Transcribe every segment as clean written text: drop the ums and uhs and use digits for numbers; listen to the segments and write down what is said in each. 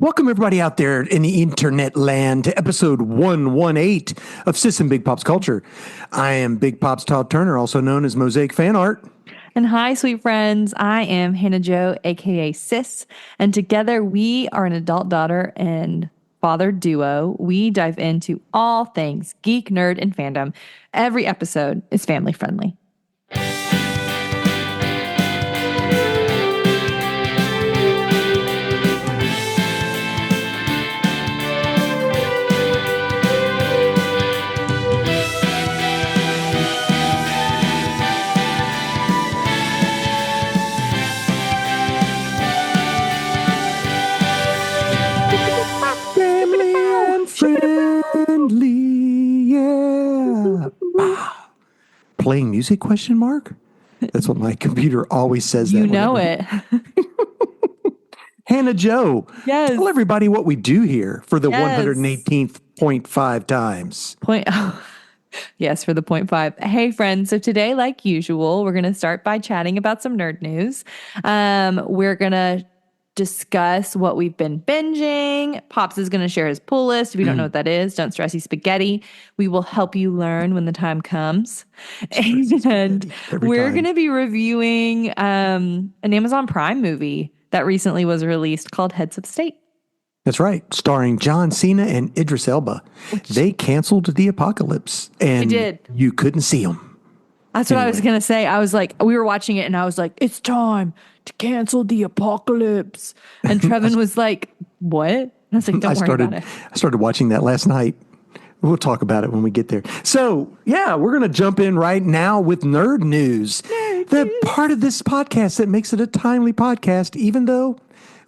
Welcome, everybody out there in the internet land to episode 118 of Sis and Big Pops Culture. I am Big Pops Todd Turner, also known as Mosaic Fan Art. And hi, sweet friends. I am Hannah Jo, aka Sis. And together we are an adult daughter and father duo. We dive into all things geek, nerd, and fandom. Every episode is family friendly. Playing music, question mark? That's what my computer always says. You know it. Hannah Jo, yes. Tell everybody what we do here for the 118th 0.5 times. Yes, for the 0.5. Hey, friends. So today, like usual, we're going to start by chatting about some nerd news. We're going to discuss what we've been binging. Pops is going to share his pull list. If you don't know what that is, don't stress, he's spaghetti. We will help you learn when the time comes. And we're going to be reviewing an Amazon Prime movie that recently was released called Heads of State. That's right. Starring John Cena and Idris Elba. They canceled the apocalypse. And you couldn't see them. That's what I was going to say. I was like, we were watching it and I was like, it's time to cancel the apocalypse. And Trevin was like, what? And I was like, don't worry about it. I started watching that last night. We'll talk about it when we get there. So, yeah, we're going to jump in right now with nerd news. The part of this podcast that makes it a timely podcast, even though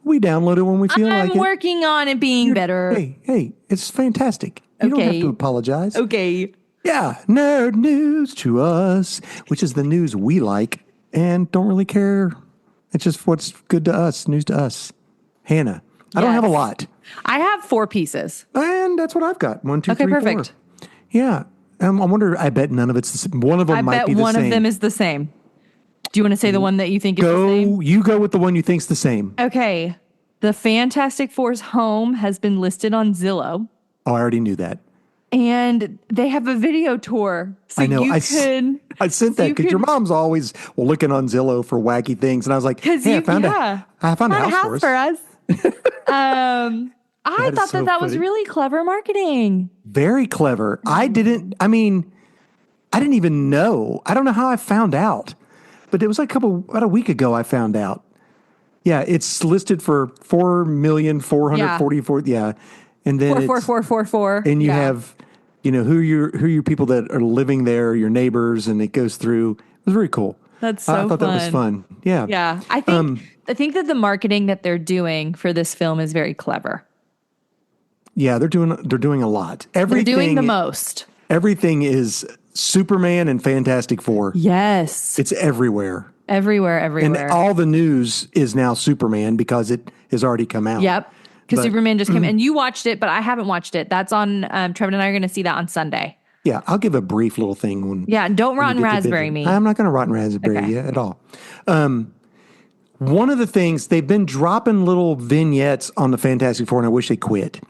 we download it when we feel like it. I'm working on it being better. Hey, it's fantastic. You don't have to apologize. Okay. Yeah, nerd news to us, which is the news we like and don't really care. It's just what's good to us, news to us. Hannah, I don't have a lot. I have 4 pieces. And that's what I've got. 1, 2, 3, 4. Okay, perfect. Yeah. I wonder, I bet none of it's the same. One of them might be the same. I bet one of them is the same. Do you want to say the one that you think is the same? You go with the one you think's the same. Okay. The Fantastic Four's home has been listed on Zillow. Oh, I already knew that. And they have a video tour. So I know. I sent that because your mom's always looking on Zillow for wacky things. And I was like, hey, I found a house for us. I thought that was really clever marketing. Very clever. I didn't even know. I don't know how I found out. But it was like about a week ago I found out. Yeah, it's listed for $4,444,000. Yeah. And then 44444. And you have, who your people that are living there, your neighbors, and it goes through. It was very cool. That's so I thought that was fun. Yeah. Yeah. I think that the marketing that they're doing for this film is very clever. Yeah, they're doing a lot. They're doing the most. Everything is Superman and Fantastic Four. Yes. It's everywhere. Everywhere. And all the news is now Superman because it has already come out. Yep. Because Superman just came and you watched it, but I haven't watched it. That's on, Trevin and I are going to see that on Sunday. Yeah, I'll give a brief little thing. Don't rotten raspberry me. I'm not going to rotten raspberry you at all. One of the things, they've been dropping little vignettes on the Fantastic Four, and I wish they quit.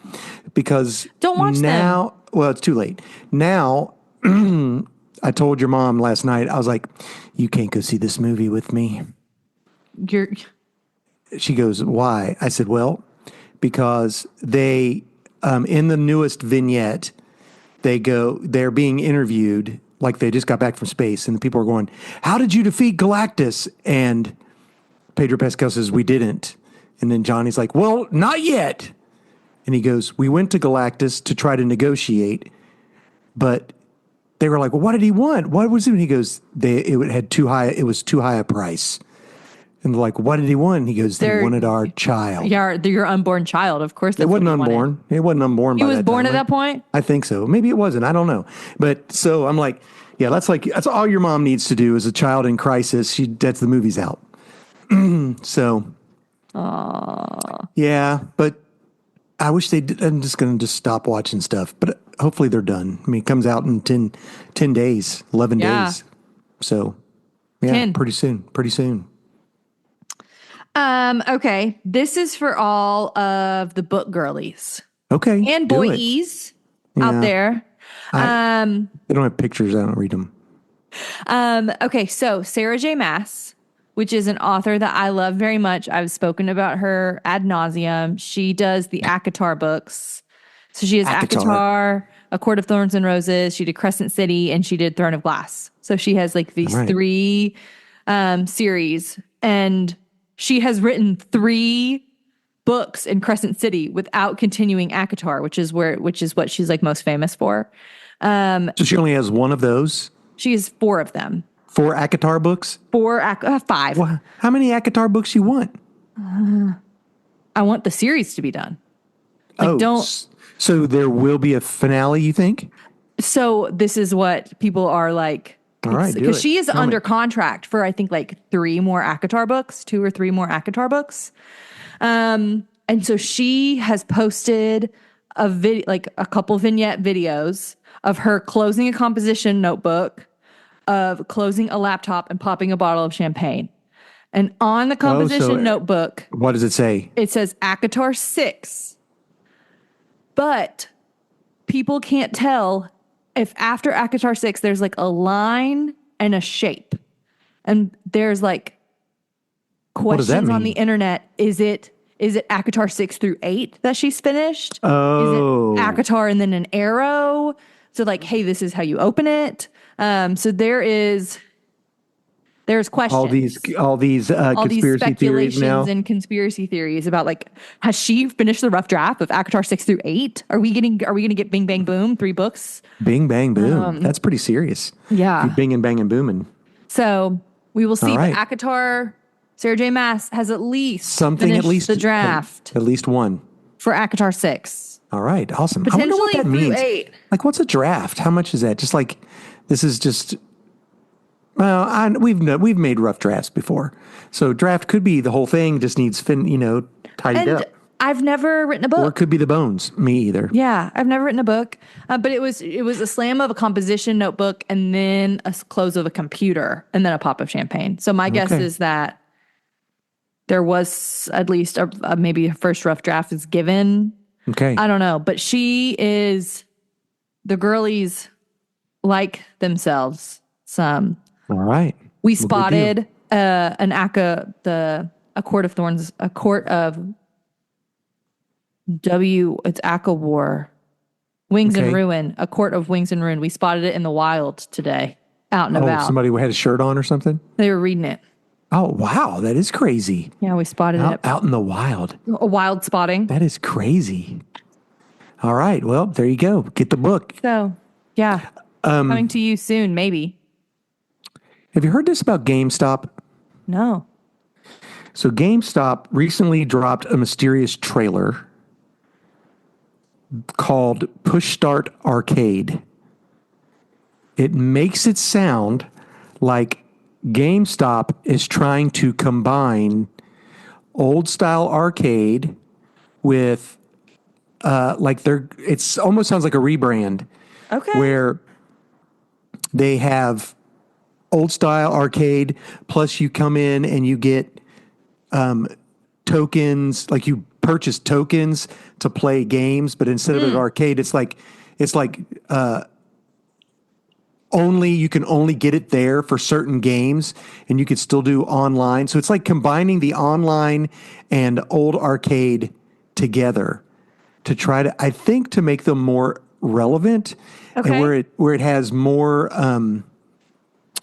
Because don't watch them. Well, it's too late. Now, I told your mom last night, I was like, you can't go see this movie with me. She goes, why? I said, well, because they, in the newest vignette, they're being interviewed like they just got back from space, and the people are going, how did you defeat Galactus? And Pedro Pascal says, we didn't. And then Johnny's like, well, not yet. And he goes, we went to Galactus to try to negotiate, but they were like, well, what did he want? What was it? And he goes, it was too high a price. And they're like, what did he want? And he goes, they wanted our child. Yeah, your unborn child. Of course, it wasn't unborn. It wasn't unborn. He was born at that point? I think so. Maybe it wasn't. I don't know. But so I'm like, yeah, that's all your mom needs to do is a child in crisis. That's the movie's out. So, yeah, but I wish they did. I'm just going to stop watching stuff, but hopefully they're done. I mean, it comes out in 10 days, 11 days. So, yeah, 10. Pretty soon. Okay. This is for all of the book girlies Okay, and do it. boys out Yeah, there. they don't have pictures. I don't read them. Okay, so Sarah J. Maas, which is an author that I love very much. I've spoken about her ad nauseum. She does the ACOTAR books. So she has ACOTAR. ACOTAR, A Court of Thorns and Roses. She did Crescent City, and she did Throne of Glass. So she has like All these right. three series, and she has written three books in Crescent City without continuing ACOTAR, which is what she's like most famous for. So she only has one of those. She has four of them. 4 ACOTAR books. Five. Well, how many ACOTAR books you want? I want the series to be done. Oh, so there will be a finale, you think? So this is what people are like. All right, do Because it. she is Tell me. under contract for, I think, like 3 more ACOTAR books, 2 or 3 more ACOTAR books. And so she has posted a couple vignette videos of her closing a composition notebook, of closing a laptop and popping a bottle of champagne. And on the composition notebook, What does it say? it says ACOTAR 6. But people can't tell if after ACOTAR 6 there's like a line and a shape. And there's like does that questions on the mean? internet. Is it ACOTAR 6 through 8 that she's finished? Oh. Is it ACOTAR and then an arrow? So like, hey, this is how you open it. So there's questions. All these All these conspiracy theories now. speculations and conspiracy theories about like, has she finished the rough draft of ACOTAR 6 through 8? Are we gonna get Bing Bang Boom 3 books? Bing bang boom. That's pretty serious. Yeah. You bing and bang and booming. So we will see. All right. But ACOTAR, Sarah J. Maas has at least Something finished at least the draft At least one. for ACOTAR 6. All right, awesome. I wonder what that Potentially through means. 8. Like, what's a draft? How much is that? Just like, this is just. Well, we've made rough drafts before, so draft could be the whole thing. Just needs tidied And up, I've never written a or it book. could be the bones. Me either. Yeah, I've never written a book, but it was a slam of a composition notebook and then a close of a computer and then a pop of champagne. So my guess Okay. is that there was at least maybe a first rough draft is given. Okay. I don't know, but the girlies like themselves some. All right. We Well, good deal. spotted a court of thorns, a court of it's ACA War. Wings and Okay. Ruin, a court of Wings and Ruin. We spotted it in the wild today, out and about. Somebody had a shirt on or something. They were reading it. Oh wow, that is crazy. Yeah, we spotted it. Out in the wild. A wild spotting. That is crazy. All right. Well, there you go. Get the book. So, yeah, coming to you soon, maybe. Have you heard this about GameStop? No. So GameStop recently dropped a mysterious trailer called Push Start Arcade. It makes it sound like GameStop is trying to combine old style arcade with it's almost sounds like a rebrand Okay. where they have old style arcade plus you come in and you get tokens, like you purchase tokens to play games, but instead of an arcade, it's like you can only get it there for certain games, and you could still do online. So it's like combining the online and old arcade together to try to, I think, to make them more relevant, Okay. and where it has more.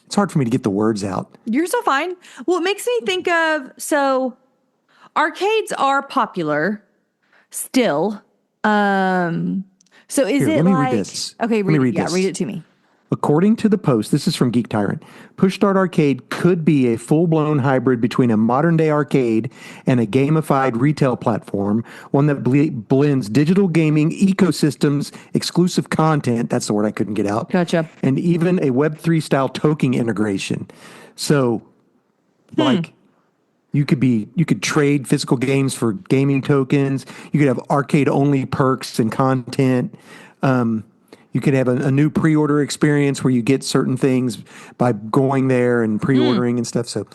It's hard for me to get the words out. You're so fine. Well, it makes me think of, so arcades are popular still. So is Here, it let me like, read this. okay, Let me read yeah, this. read it to me. According to the Post, this is from Geek Tyrant, Push Start Arcade could be a full-blown hybrid between a modern-day arcade and a gamified retail platform, one that blends digital gaming ecosystems, exclusive content, that's the word I couldn't get out, Gotcha. and even a Web3-style token integration. So, like, you could trade physical games for gaming tokens. You could have arcade-only perks and content. You could have a new pre-order experience where you get certain things by going there and pre-ordering and stuff. So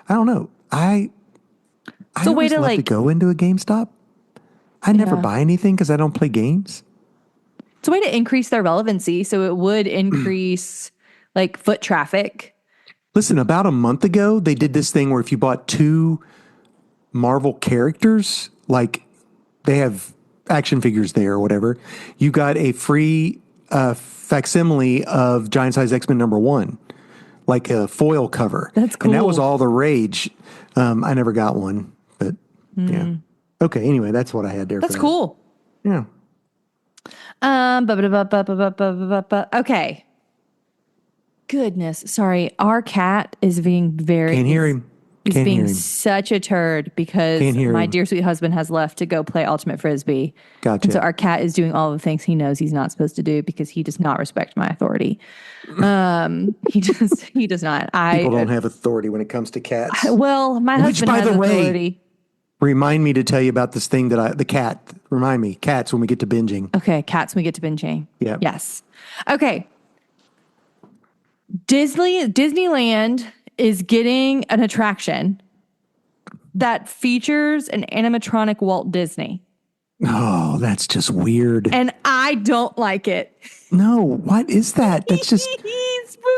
I don't know. I a way always to love to go into a GameStop. I never buy anything because I don't play games. it's a way to increase their relevancy. So it would increase like foot traffic. Listen, about a month ago, they did this thing where if you bought 2 Marvel characters, like they have action figures there or whatever, you got a free facsimile of Giant Size X-Men #1, like a foil cover. That's cool. And that was all the rage. I never got one, but yeah. Okay, anyway, that's what I had there. That's for cool. That. Yeah. Okay. Goodness. Sorry. Our cat is being Can't hear him. He's Can't hear being him. such a turd because Can't hear my him. dear sweet husband has left to go play Ultimate Frisbee. Gotcha. And so our cat is doing all the things he knows he's not supposed to do because he does not respect my authority. He does not. People don't have authority when it comes to cats. Well, my husband by has the way, authority. Remind me to tell you about this thing the cat. Remind me, cats when we get to binging. Okay, cats, we get to binging. Yeah. Yes. Okay. Disneyland is getting an attraction that features an animatronic Walt Disney. Oh, that's just weird. And I don't like it. No, what is that? That's just spooky.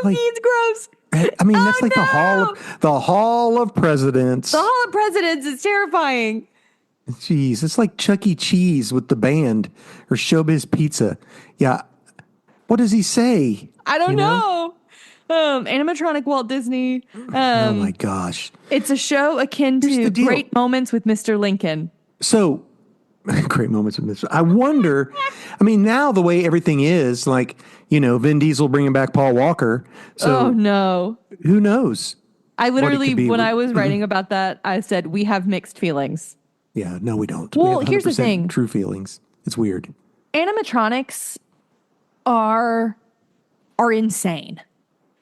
like- It's gross. I mean, that's like the Hall of Presidents. The Hall of Presidents is terrifying. Jeez, it's like Chuck E. Cheese with the band or Showbiz Pizza. Yeah. What does he say? I don't know. Animatronic Walt Disney. Oh my gosh. It's a show akin to Great Moments with Mr. Lincoln. So, great moments with Mr. I wonder, I mean, now the way everything is, like, Vin Diesel bringing back Paul Walker. So, Oh no. who knows? I literally, be. when I was writing about that, I said, we have mixed feelings. Yeah, no, we don't. Well, we have here's the 100% thing. True feelings. It's weird. Animatronics are insane.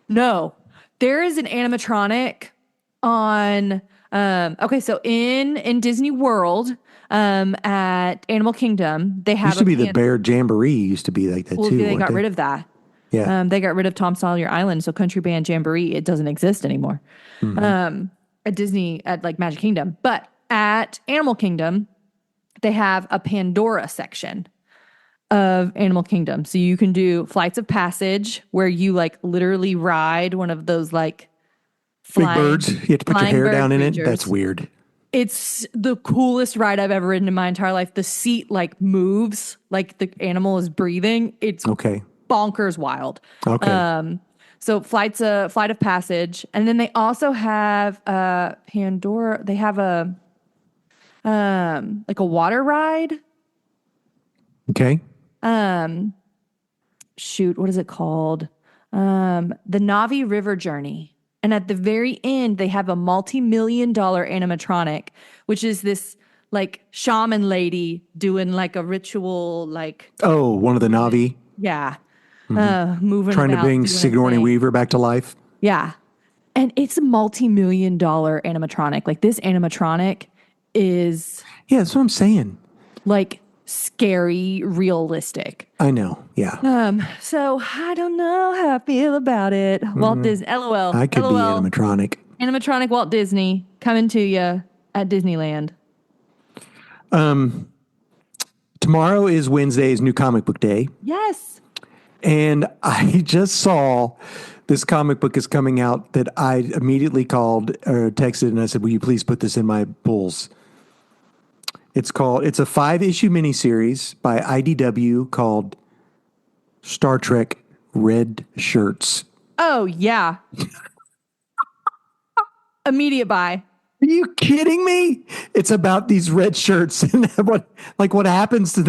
No, there is an animatronic on, okay, so in Disney World, at Animal Kingdom, they have Used to be the Bear Jamboree used to be like that too. They got rid of that. Yeah. They got rid of Tom Sawyer Island, so Country Band Jamboree, it doesn't exist anymore. At Disney, at like Magic Kingdom. But at Animal Kingdom, they have a Pandora section of Animal Kingdom. So you can do flights of passage where you like literally ride one of those like Big birds. You have to put your hair down in it. That's weird. It's the coolest ride I've ever ridden in my entire life. The seat like moves, like the animal is breathing. It's Okay. bonkers wild. Okay. So flight of passage, and then they also have Pandora. They have a like a water ride. Okay. Shoot, what is it called? The Navi River Journey. And at the very end, they have a multi-million-dollar animatronic, which is this like shaman lady doing like a ritual, like One of the Navi. yeah, moving Trying to about, bring doing a Sigourney thing. Weaver back to life. Yeah, and it's a multi-million-dollar animatronic. Like this animatronic is Yeah, that's what I'm saying. like scary, realistic. I know. Yeah. So I don't know how I feel about it. Walt Disney, LOL. I could be LOL. animatronic. Animatronic Walt Disney coming to you at Disneyland. Tomorrow is Wednesday's new comic book day. Yes. And I just saw this comic book is coming out that I immediately called or texted and I said, will you please put this in my pulls? It's a 5-issue miniseries by IDW called Star Trek Red Shirts. Oh, yeah. Immediate buy. Are you kidding me? It's about these red shirts and what happens to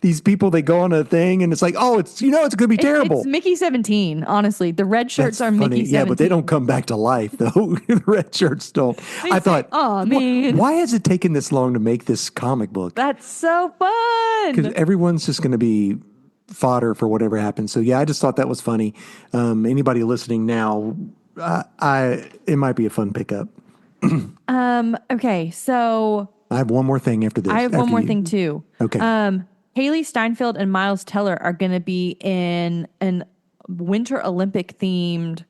these people, they go on a thing and it's like, oh, it's going to be terrible. It's Mickey 17, honestly. The red shirts That's are funny. Mickey 17. Yeah, but they don't come back to life though. The red shirts don't. I thought, oh man, why has it taken this long to make this comic book? That's so fun. Because everyone's just going to be fodder for whatever happens. So yeah, I just thought that was funny. Anybody listening now, it might be a fun pickup. Okay, so I have one more thing after this. I have one more thing too. Okay. Haley Steinfeld and Miles Teller are going to be in an Winter Olympic themed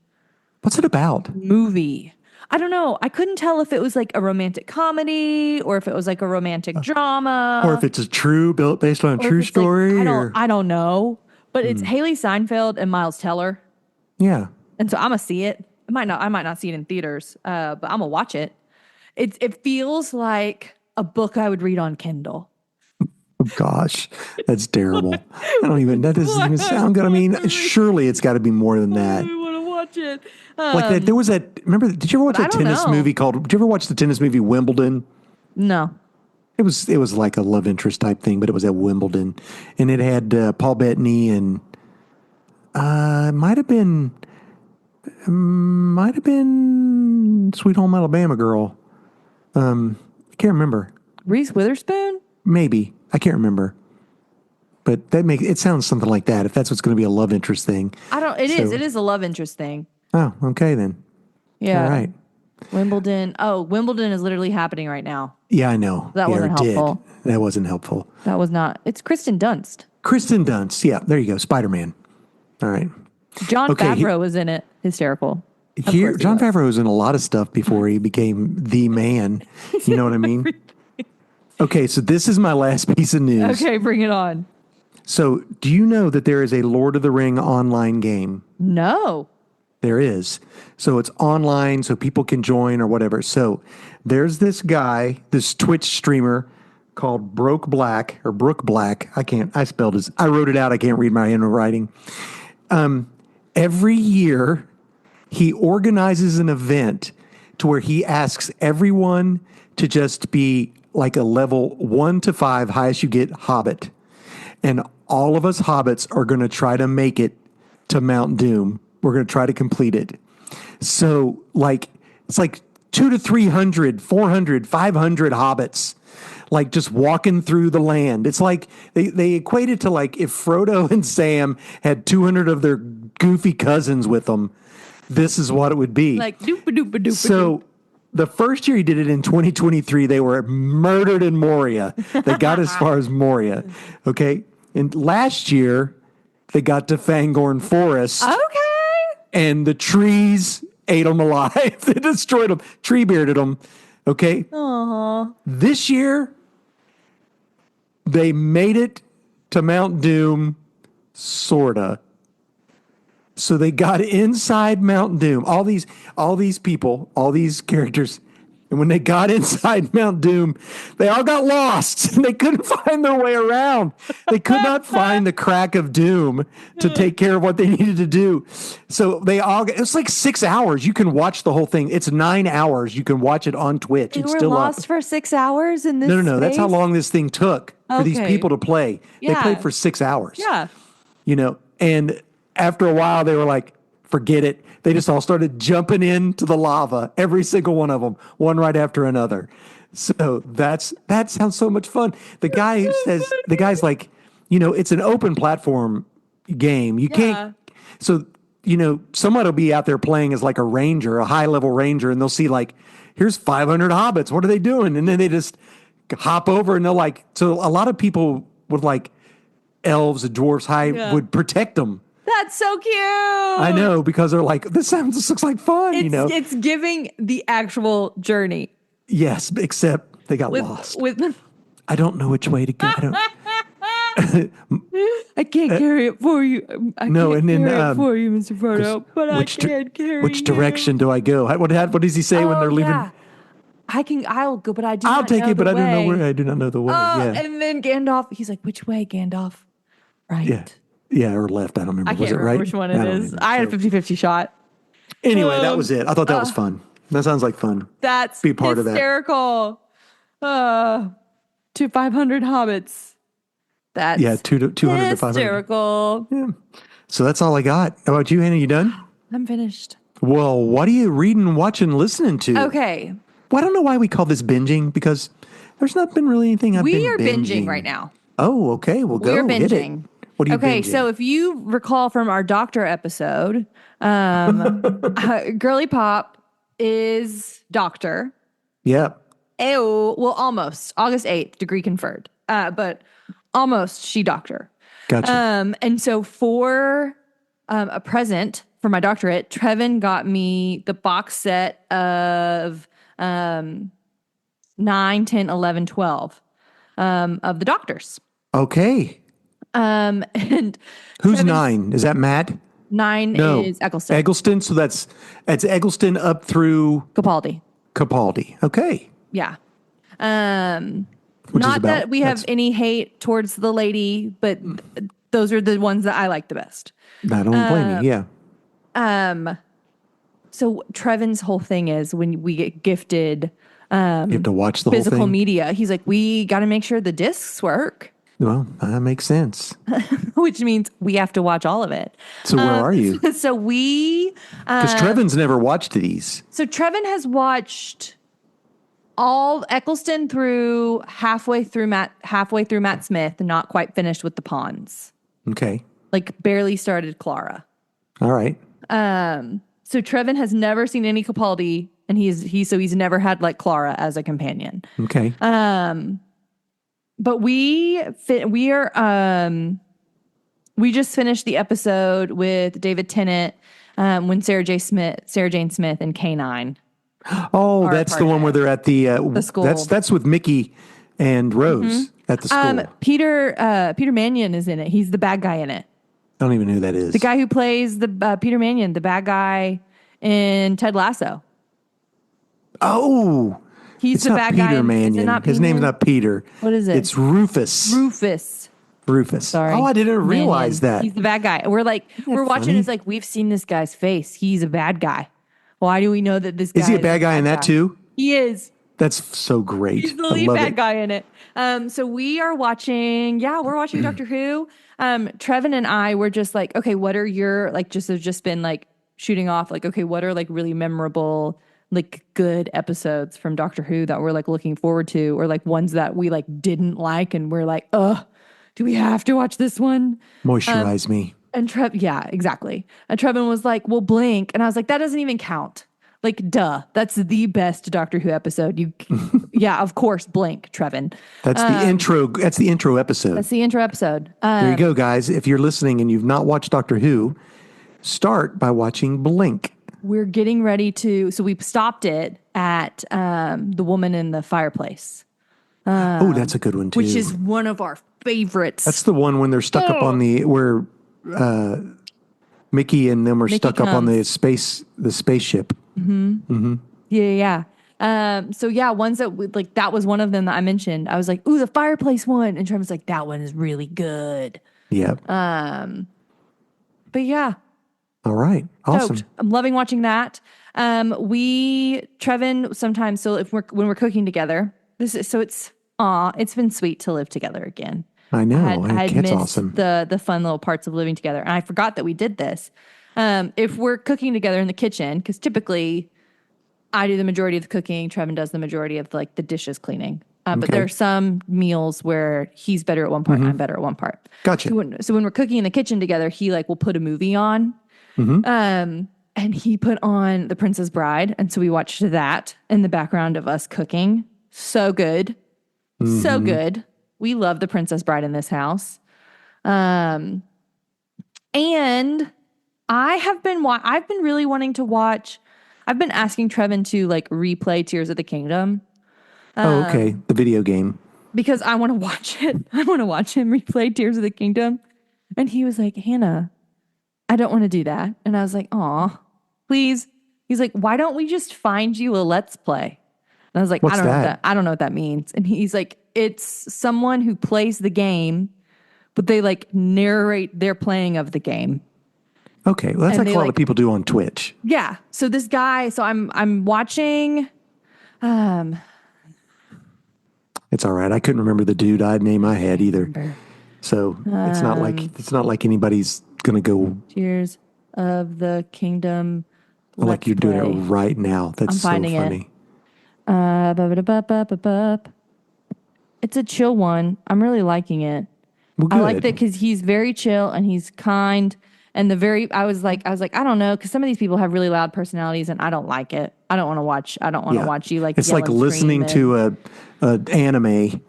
What's it about? movie. I don't know. I couldn't tell if it was like a romantic comedy or if it was like a romantic drama Or if it's based on a or if true it's like story, or I don't know. But it's Haley Steinfeld and Miles Teller. yeah. And so I'm gonna see it. I might not see it in theaters, but I'm gonna watch it. It feels like a book I would read on Kindle. Oh, gosh, that's terrible. That doesn't even sound good. I mean, surely it's got to be more than that. I want to watch it. Like that, there was that. Remember? Did you ever watch But I that don't tennis know. movie called? Did you ever watch the tennis movie Wimbledon? No. It was like a love interest type thing, but it was at Wimbledon, and it had Paul Bettany and it might have been Sweet Home Alabama girl. I can't remember. Reese Witherspoon? Maybe I can't remember. But it sounds something like that. If that's what's going to be a love interest thing. It is a love interest thing. Oh, okay then. Yeah. All right. Wimbledon. Oh, Wimbledon is literally happening right now. Yeah, I know. That Yeah, wasn't it did. helpful. That wasn't helpful. That was not. It's Kristen Dunst. Kristen Dunst. Yeah, there you go. Spider-Man. All right. John Okay, Favreau was in it. Hysterical. Of course he John was. Favreau was in a lot of stuff before he became the man. You know what I mean? Okay, so this is my last piece of news. Okay, bring it on. So, do you know that there is a Lord of the Ring online game? No. There is. So it's online so people can join or whatever. So there's this guy, this Twitch streamer called Broke Black or Brook Black. I wrote it out. I can't read my handwriting. Every year he organizes an event to where he asks everyone to just be like a level 1 to 5, highest you get, Hobbit. And all of us Hobbits are going to try to make it to Mount Doom. We're going to try to complete it. So, it's like 200 to 300, 400, 500 Hobbits, like just walking through the land. It's like they equate it to like if Frodo and Sam had 200 of their goofy cousins with them, this is what it would be. Like doop-a-doop-a-doop-a-doop. So the first year he did it in 2023, they were murdered in Moria. They got as far as Moria. Okay. And last year they got to Fangorn Forest. Okay. And the trees ate them alive. They destroyed them. Tree bearded them. Okay. Aww. This year, they made it to Mount Doom, sorta. So they got inside Mount Doom. All these people, all these characters. And when they got inside Mount Doom, they all got lost. They couldn't find their way around. They could not find the crack of doom to take care of what they needed to do. So it's like 6 hours. You can watch the whole thing. It's 9 hours. You can watch it on Twitch. They It's were still lost up. for 6 hours in this No. That's how space? long this thing took for these Okay. people to play. They Yeah. played for 6 hours. Yeah. And after a while, they were like, forget it. They just all started jumping into the lava, every single one of them, one right after another. So that sounds so much fun. The guy's like, it's an open platform game. You can't, so, someone will be out there playing as like a ranger, a high level ranger, and they'll see like, here's 500 hobbits. What are they doing? And then they just hop over and so a lot of people with like elves and dwarves would protect them. That's so cute. I know, because they're like, this looks like fun, It's giving the actual journey. Yes, except they got lost. I don't know which way to go. I can't carry it for you. I can't carry it for you, Mr. Frodo, but I can carry Which direction do I go? What does he say when they're leaving? Yeah. I'll go, but I do I'll not take know it, but the I don't know way. where. I do not know the way. Yeah. And then Gandalf, he's like, which way, Gandalf? Right. Yeah. Yeah, or left. I don't remember. I can't Was it remember right? which one it is. I had a 50-50 shot. Anyway, that was it. I thought that was fun. That sounds like fun. That's Be part of that. hysterical. 500 hobbits. That's 200 to 500. hysterical. Yeah. So that's all I got. How about you, Hannah? You done? I'm finished. Well, what are you reading, watching, listening to? Okay. Well, I don't know why we call this binging, because there's not been really anything I've been We are binging binging right now. Oh, okay. Well, go. We're Hit it. binging. What are you Okay, binging? so if you recall from our doctor episode, Girly Pop is doctor. Yeah. Ew, well, almost. August 8th, degree conferred. But almost she doctor. Gotcha. And so for a present for my doctorate. Trevin got me the box set of 9, 10, 11, 12 of the doctors. Okay. And Who's Trevin, 9? Is that Matt? 9 No. is Eccleston. Eggleston. So that's Eggleston up through Capaldi. Capaldi. Okay. Yeah. Which is Not about, that we have any hate towards the lady, but those are the ones that I like the best. I don't blame you. Yeah. So Trevin's whole thing is when we get gifted You have to watch the whole physical thing. media, he's like, we got to make sure the discs work, Well, that makes sense. which means we have to watch all of it. So where are you? So Because Trevin's never watched these. so Trevin has watched all Eccleston through halfway through Matt Smith, not quite finished with the Pawns. Okay. Like barely started Clara. All right. So Trevin has never seen any Capaldi, and he's never had like Clara as a companion. Okay. But we just finished the episode with David Tennant when Sarah Jane Smith and K9. Oh, that's the one where they're at the school. That's with Mickey and Rose at the school. Peter Mannion is in it. He's the bad guy in it. I don't even know who that is. The guy who plays the Peter Mannion, the bad guy in Ted Lasso. Oh, He's it's the not bad Peter guy. Mannion. Is it not His name's not Peter. What is it? It's Rufus. Rufus. Sorry. Oh, I didn't realize Mannion. that. He's the bad guy. We're watching. funny? It's like we've seen this guy's face. He's a bad guy. Why do we know that this guy Is he a bad guy in that too? He is. That's so great. He's the I lead love bad it. guy in it. So we're watching Doctor Who. Trevin and I were just like, okay, what are your just been like shooting off like, okay, what are like really memorable, like good episodes from Doctor Who that we're like looking forward to, or like ones that we like didn't like and we're like, do we have to watch this one? Moisturize me. And yeah, exactly. And Trevin was like, well, Blink. And I was like, that doesn't even count. Like, duh, that's the best Doctor Who episode. Yeah, of course, Blink, Trevin. That's the intro. That's the intro episode. That's the intro episode. There you go, guys. If you're listening and you've not watched Doctor Who, start by watching Blink. We're getting ready to, so we stopped it at The Woman in the Fireplace. Oh, that's a good one too. Which is one of our favorites. That's the one when they're stuck up on where Mickey and them are stuck up on the spaceship. Yeah. So yeah, ones that like that was one of them that I mentioned. I was like, ooh, the fireplace one. And Trevor's like, that one is really good. Yeah. But yeah. All right. Awesome. Stoked. I'm loving watching that. Trevin sometimes, so when we're cooking together, it's been sweet to live together again. I know. I It's missed awesome. the fun little parts of living together. And I forgot that we did this. If we're cooking together in the kitchen, because typically I do the majority of the cooking, Trevin does the majority of like the dishes cleaning. But there are some meals where he's better at one part and I'm better at one part. Gotcha. So when we're cooking in the kitchen together, he like will put a movie on. And he put on The Princess Bride. And so we watched that in the background of us cooking. So good. So good. We love The Princess Bride in this house. And I've been really wanting to watch. I've been asking Trevin to like replay Tears of the Kingdom. Okay. The video game. Because I want to watch it. I want to watch him replay Tears of the Kingdom. And he was like, Hannah, I don't want to do that. And I was like, aw, please. He's like, why don't we just find you a Let's Play? And I was like, What's I don't know what that means. And he's like, it's someone who plays the game, but they like narrate their playing of the game. Okay. Well, that's like a lot of people do on Twitch. Yeah. So this guy, I'm watching. It's all right. I couldn't remember the dude I'd name I had either. So it's not like anybody's gonna go. Tears of the Kingdom. Like you're doing it right now. That's so funny. It's a chill one. I'm really liking it. Well, I like that because he's very chill and he's kind. And I was like, I don't know, because some of these people have really loud personalities, and I don't like it. I don't want to watch you like. It's yell like and listening scream to a anime.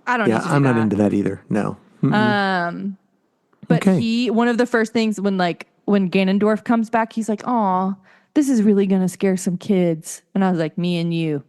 I don't. Yeah, need to do I'm not that. into that either. No. But Okay. one of the first things when like when Ganondorf comes back, he's like, "Aw, this is really gonna scare some kids." And I was like, me and you,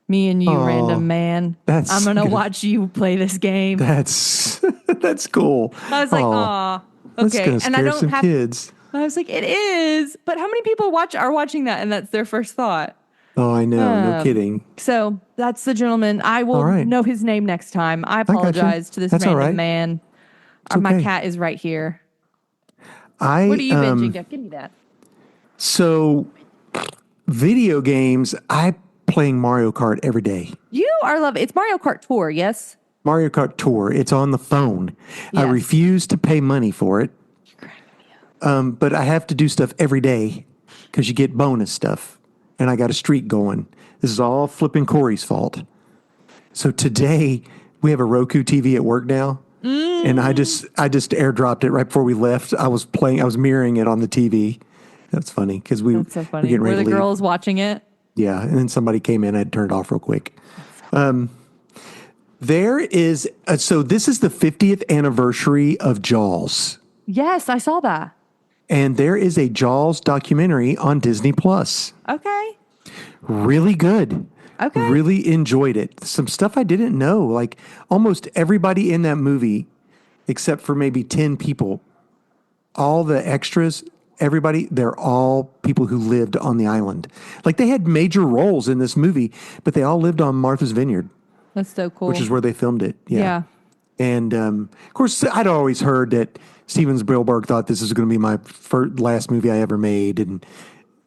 random man. I'm gonna watch you play this game. That's that's cool. I was like, "Aw, That's okay." gonna scare some kids. I was like, "It is," but how many people are watching that, and that's their first thought? Oh, I know. No kidding. So that's the gentleman. I will know his name next time. I apologize to this random man. Okay. My cat is right here. What are you binging, Jeff? Give me that. So, video games, I'm playing Mario Kart every day. You are loving it's Mario Kart Tour, yes? Mario Kart Tour. It's on the phone. Yes. I refuse to pay money for it. But I have to do stuff every day because you get bonus stuff. And I got a streak going. This is all flipping Corey's fault. So today we have a Roku TV at work now. And I just airdropped it right before we left. I was mirroring it on the TV. That's funny because That's so funny. Were the girls watching it? Yeah, and then somebody came in. I turned it off real quick. There is so this is the 50th anniversary of Jaws. Yes, I saw that. And there is a Jaws documentary on Disney Plus. Okay. Really good. Okay. Really enjoyed it. Some stuff I didn't know. Like almost everybody in that movie, except for maybe 10 people, all the extras, everybody, they're all people who lived on the island. Like they had major roles in this movie, but they all lived on Martha's Vineyard. That's so cool. Which is where they filmed it. Yeah. And of course, I'd always heard that Steven Spielberg thought this was going to be my last movie I ever made. And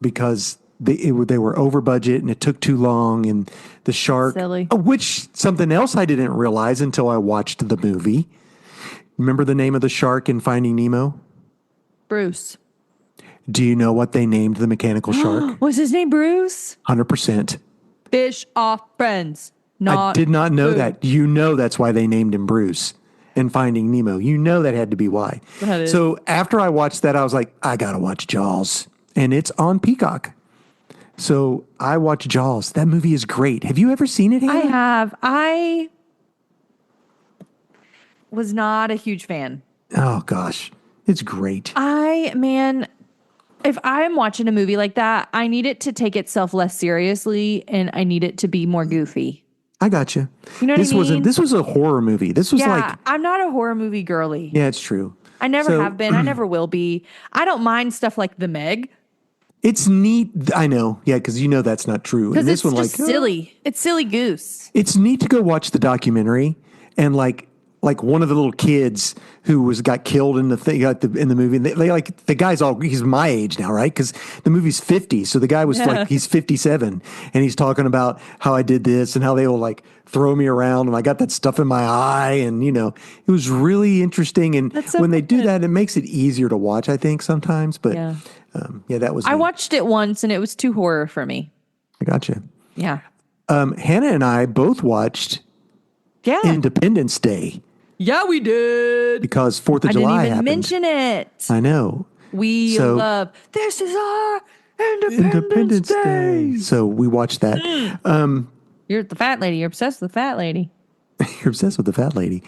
because they were over budget and it took too long, and the shark, which something else I didn't realize until I watched the movie. Remember the name of the shark in Finding Nemo? Bruce. Do you know what they named the mechanical shark? Was his name Bruce? 100%. Fish off friends. I did not know that. You know that's why they named him Bruce in Finding Nemo. You know that had to be why. So after I watched that, I was like, I got to watch Jaws. And it's on Peacock. So I watched Jaws. That movie is great. Have you ever seen it, Hannah? I have. I was not a huge fan. Oh, gosh. It's great. If I'm watching a movie like that, I need it to take itself less seriously and I need it to be more goofy. I got you. You know what I mean? This was a horror movie. This was I'm not a horror movie girly. Yeah, it's true. I never have been. I never will be. I don't mind stuff like The Meg. It's neat. I know. Yeah, because you know that's not true. Because it's just silly. It's silly goose. It's neat to go watch the documentary and like one of the little kids who got killed in the thing in the movie. They like the guy's he's my age now, right? Because the movie's 50, so the guy was like he's 57, and he's talking about how I did this and how they will like throw me around and I got that stuff in my eye, and it was really interesting. And when they do that, it makes it easier to watch, I think sometimes. But that was. I watched it once and it was too horror for me. I gotcha. Yeah. Hannah and I both watched Independence Day. Yeah, we did. Because 4th of July happened. I didn't even mention it. I know. We love, this is our Independence Day. So we watched that. You're the fat lady. You're obsessed with the fat lady. You're obsessed with the fat lady.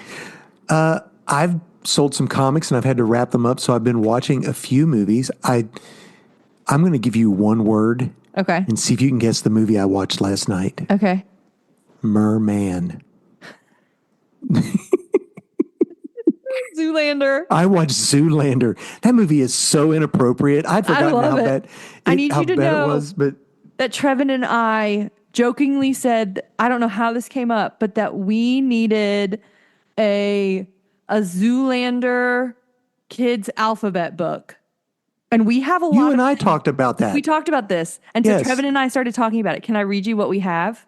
I've sold some comics and I've had to wrap them up. So I've been watching a few movies. I'm going to give you one word. Okay. And see if you can guess the movie I watched last night. Okay. Merman. Zoolander. I watched Zoolander. That movie is so inappropriate. I'd forgotten how bad it was. But that Trevin and I jokingly said, I don't know how this came up, but that we needed a Zoolander kids alphabet book. And we have a lot. You and I talked about that. We talked about this. And so Trevin and I started talking about it. Can I read you what we have?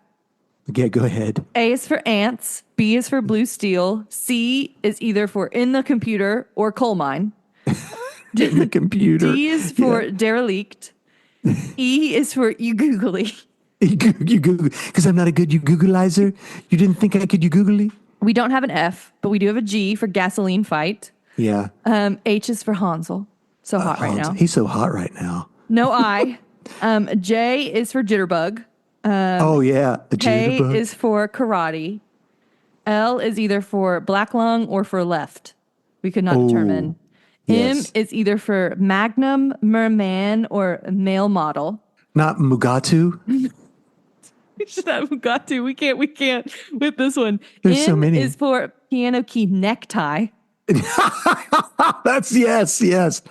Yeah, go ahead. A is for ants. B is for blue steel. C is either for in the computer or coal mine. In the computer. D is for derelict. E is for you googly. You Google, because I'm not a good you Googleizer. You didn't think I could you Googly? We don't have an F, but we do have a G for gasoline fight. Yeah. H is for Hansel. So hot right now. He's so hot right now. No I. J is for jitterbug. The K is for karate. L is either for black lung or for left. We could not determine. M Yes. is either for Magnum, Merman, or Male Model. Not Mugatu. We should have got to. We can't with this one. There's N so many. is for Piano Key Necktie. That's yes.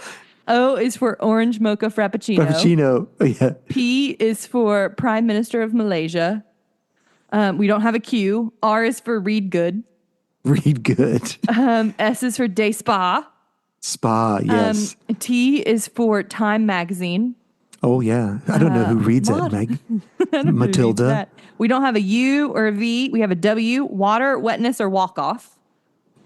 O is for Orange Mocha Frappuccino. Frappuccino. Yeah. P is for Prime Minister of Malaysia. We don't have a Q. R is for Read Good. Read good. S is for Day Spa. Spa, yes. T is for Time Magazine. Oh, yeah. I don't know who reads that, Mod- Meg. I don't know who reads Matilda. that. We don't have a U or a V. We have a W, water, wetness, or walk off.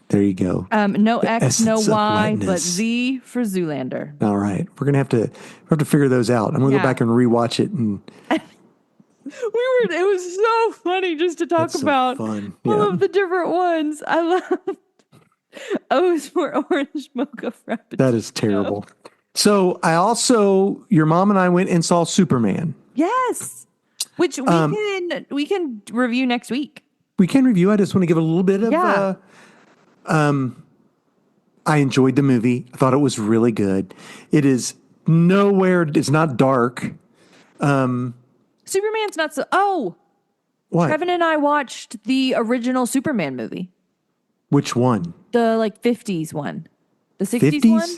There you go. No X, no essence of Y, but wetness. Z for Zoolander. All right. We're going to have to figure those out. I'm going to Yeah. go back and rewatch it. And It was so funny just to talk That's so about fun. all Yeah. of the different ones. I love O is for Orange Mocha Frappuccino. that is terrible. So your mom and I went and saw Superman. Yes. Which we can review next week. We can review. I just want to give a little bit of, Yeah. I enjoyed the movie. I thought it was really good. It is it's not dark. Superman's not so. Oh, What? Kevin and I watched the original Superman movie, Which one? the 50s one, the 60s 50s? one,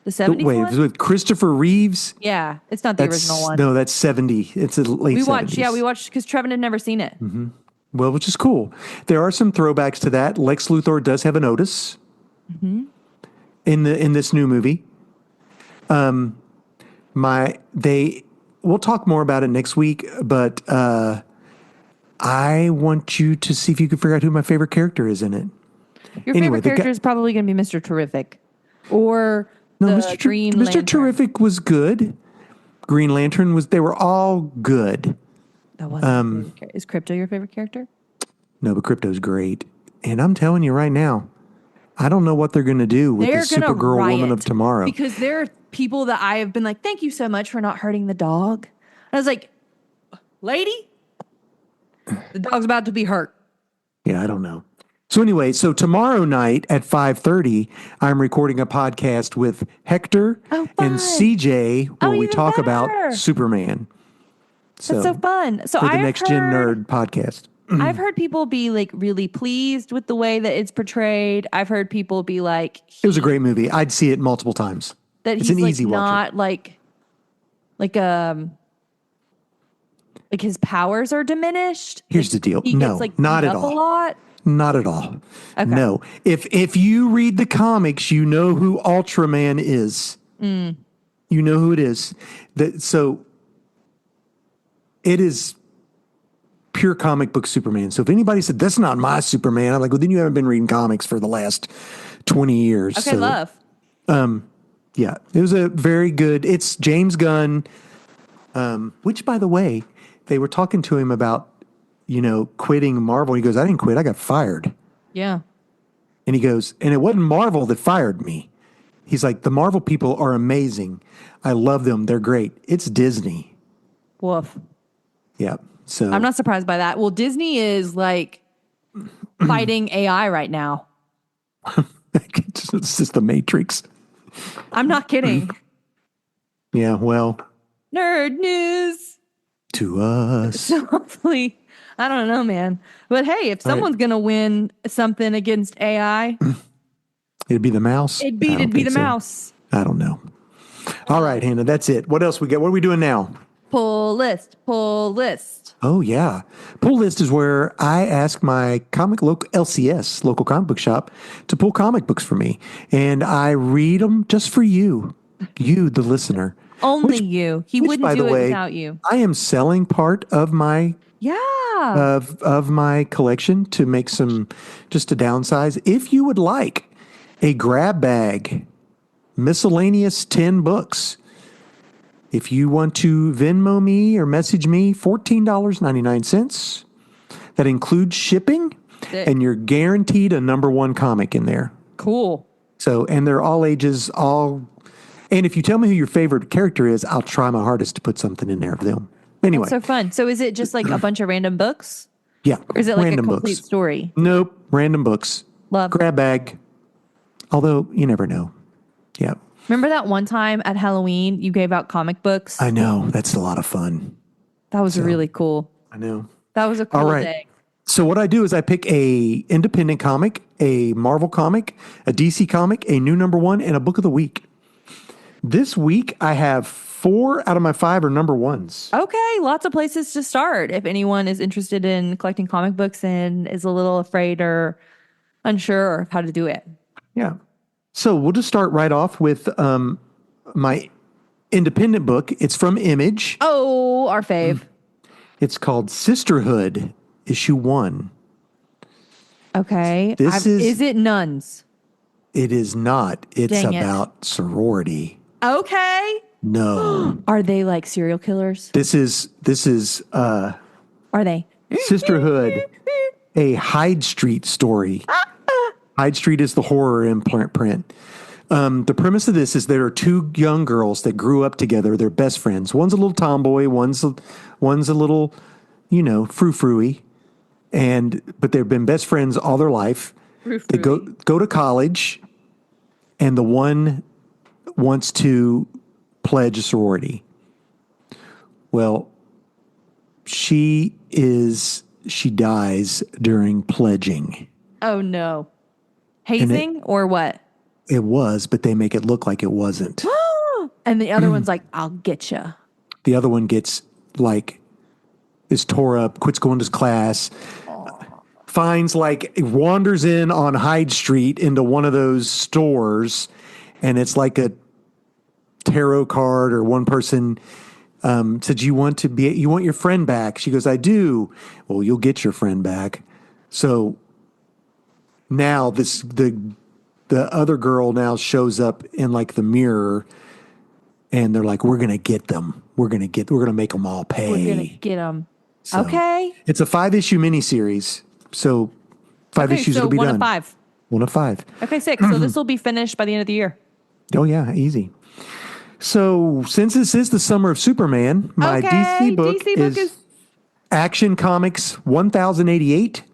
the 70s Wait, it one. was with Christopher Reeves? Yeah, it's not the original one. No, that's 70. It's a late we 70s. watched. Yeah, we watched because Trevin had never seen it. Well, which is cool. There are some throwbacks to that. Lex Luthor does have a notice in this new movie. We'll talk more about it next week, but I want you to see if you can figure out who my favorite character is in it. Your favorite character is probably going to be Mr. Terrific, or Green Mr. Lantern. Terrific was good. Green Lantern they were all good. That wasn't is Crypto your favorite character? No, but Crypto's great. And I'm telling you right now, I don't know what they're going to do with the Supergirl Woman of Tomorrow. Because there are people that I have been like, thank you so much for not hurting the dog. I was like, lady, the dog's about to be hurt. Yeah, I don't know. So anyway, tomorrow night at 5:30, I'm recording a podcast with Hector fun. and CJ where we even talk better. about Superman. That's so fun. So for the I've Next Gen Nerd podcast. I've heard people be really pleased with the way that it's portrayed. I've heard people be like, It was a great movie. I'd see it multiple times. that It's he's an easy not watcher. like his powers are diminished. Here's the deal. He No, gets not beat at up all. a lot. Not at all. Okay. No. If you read the comics, you know who Ultraman is. You know who it is. So it is pure comic book Superman. So if anybody said, that's not my Superman, I'm like, well, then you haven't been reading comics for the last 20 years. Okay, So, love. yeah, it was a very good, it's James Gunn, which by the way, they were talking to him about, quitting Marvel. He goes, I didn't quit. I got fired. Yeah. And he goes, and it wasn't Marvel that fired me. He's like, the Marvel people are amazing. I love them. They're great. It's Disney. Woof. Yeah. So I'm not surprised by that. Well, Disney is fighting AI right now. it's just the Matrix. I'm not kidding. Yeah. Well, Nerd news. to us. So hopefully, I don't know, man. But hey, if someone's going to win something against AI, It'd be the mouse. it'd be the mouse. I don't know. All right, Hannah, that's it. What else we got? What are we doing now? Pull list. Oh, yeah. Pull list is where I ask my local LCS, local comic book shop, to pull comic books for me. And I read them just for you, the listener. Only you. He wouldn't by do the it way, without you. I am selling part of my Yeah. of my collection to make just to downsize. If you would like a grab bag, miscellaneous 10 books. If you want to Venmo me or message me, $14.99. That includes shipping, and you're guaranteed a number one comic in there. Cool. So, and they're all ages, and if you tell me who your favorite character is, I'll try my hardest to put something in there for them. Anyway. So fun. So is it just a bunch of random books? Yeah. Or is it random a complete books. story? Nope. Random books. Love. Grab bag. Although, you never know. Yeah. Remember that one time at Halloween you gave out comic books? I know. That's a lot of fun. That was really cool. I know. That was a All cool right. day. So what I do is I pick a independent comic, a Marvel comic, a DC comic, a new number one, and a book of the week. This week I have 4 out of my 5 are number ones. Okay, lots of places to start. If anyone is interested in collecting comic books and is a little afraid or unsure of how to do it. Yeah. So we'll just start right off with my independent book. It's from Image. Oh, our fave. It's called Sisterhood Issue 1. Okay. Is it nuns? It is not. It's Dang it. about sorority. Okay. No. Are they like serial killers? This is Are they? Sisterhood, a Hyde Street story. Hyde Street is the horror imprint. The premise of this is there are 2 young girls that grew up together. They're best friends. One's a little tomboy. One's a little, frou-frou-y. But they've been best friends all their life. They go to college, and the one wants to pledge a sorority. Well, she dies during pledging. Oh no. Hazing or what? It was, but they make it look like it wasn't. And the other one's like, I'll get you. The other one gets is tore up, quits going to class, wanders in on Hyde Street into one of those stores, and it's like a tarot card, or one person said, you want your friend back? She goes, I do. Well, you'll get your friend back. So now the other girl now shows up in the mirror, and they're like, we're going to get them. We're going to make them all pay. We're going to get them. So, okay. It's a 5-issue miniseries. So 5 issues will be done. 1 of 5. 1 of 5. Okay, 6. So this will be finished by the end of the year. Oh yeah, easy. So since this is the summer of Superman, my DC book is Action Comics 1088.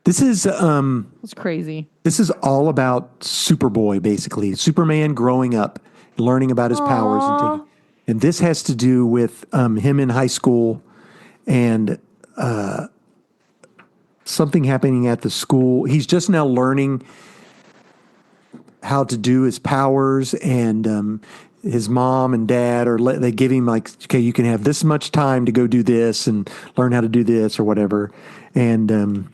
This is It's crazy. This is all about Superboy, basically. Superman growing up, learning about his powers, and this has to do with him in high school and something happening at the school. He's just now learning how to do his powers, and his mom and dad they give him okay, you can have this much time to go do this and learn how to do this or whatever, and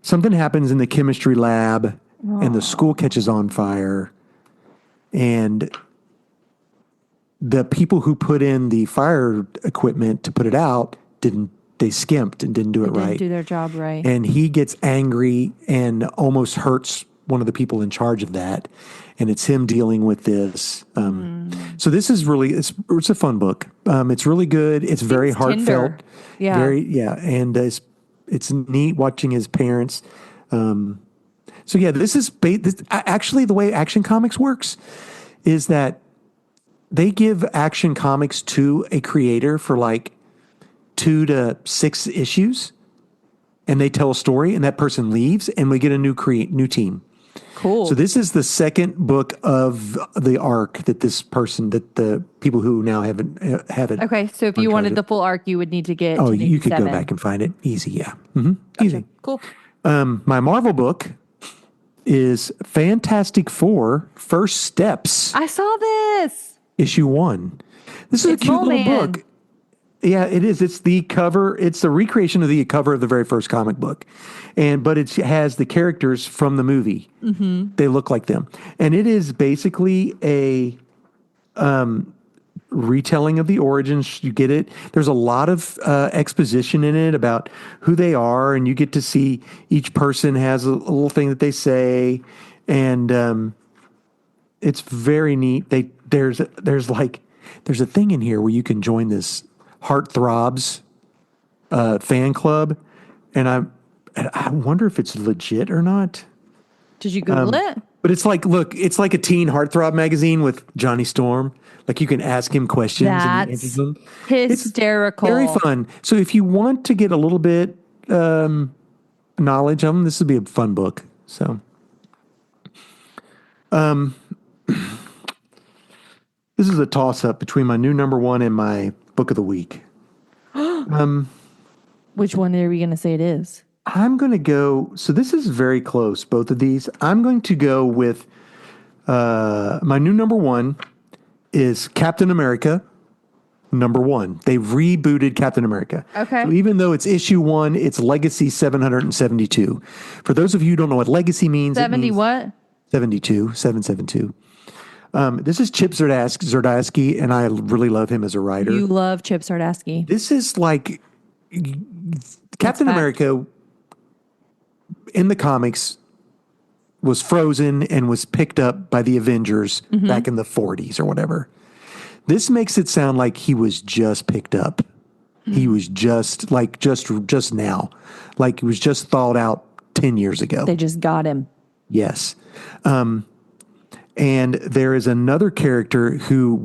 something happens in the chemistry lab, and the school catches on fire, and the people who put in the fire equipment to put it out they skimped and didn't do it right. Didn't do their job right. And he gets angry and almost hurts one of the people in charge of that. And it's him dealing with this. So this is really, it's a fun book. It's really good. It's very heartfelt. Tender. Yeah. And it's neat watching his parents. So yeah, this is actually the way Action Comics works is that they give Action Comics to a creator for 2 to 6 issues, and they tell a story, and that person leaves, and we get a new team. Cool. So this is the second book of the arc that the people who now have it. Okay, so if you wanted the full arc, you would need to get. Oh, you could go back and find it. Easy, yeah. Mm-hmm. Gotcha. Easy. Cool. My Marvel book is Fantastic Four: First Steps. I saw this. Issue 1. This is a cute little book. Yeah, it is. It's the cover. It's the recreation of the cover of the very first comic book, but it has the characters from the movie. Mm-hmm. They look like them, and it is basically a retelling of the origins. You get it. There's a lot of exposition in it about who they are, and you get to see each person has a little thing that they say, and it's very neat. There's a thing in here where you can join this Heartthrobs fan club, and I wonder if it's legit or not. Did you Google it? But it's it's like a teen Heartthrob magazine with Johnny Storm. You can ask him questions and he answers them. Hysterical. It's very fun. So if you want to get a little bit knowledge of them, this would be a fun book. So This is a toss-up between my new number one and my book of the week. Which one are we going to say it is? I'm going to go. So this is very close, both of these. I'm going to go with my new number one is Captain America. Number one. They've rebooted Captain America. Okay. So even though it's issue one, it's Legacy 772. For those of you who don't know what Legacy means, 70 it means what? 72, 772. This is Chip Zdarsky, and I really love him as a writer. You love Chip Zdarsky. This is like Captain America in the comics was frozen and was picked up by the Avengers back in the 40s or whatever. This makes it sound like he was just picked up. He was just now. Like he was just thawed out 10 years ago. They just got him. Yes. And there is another character who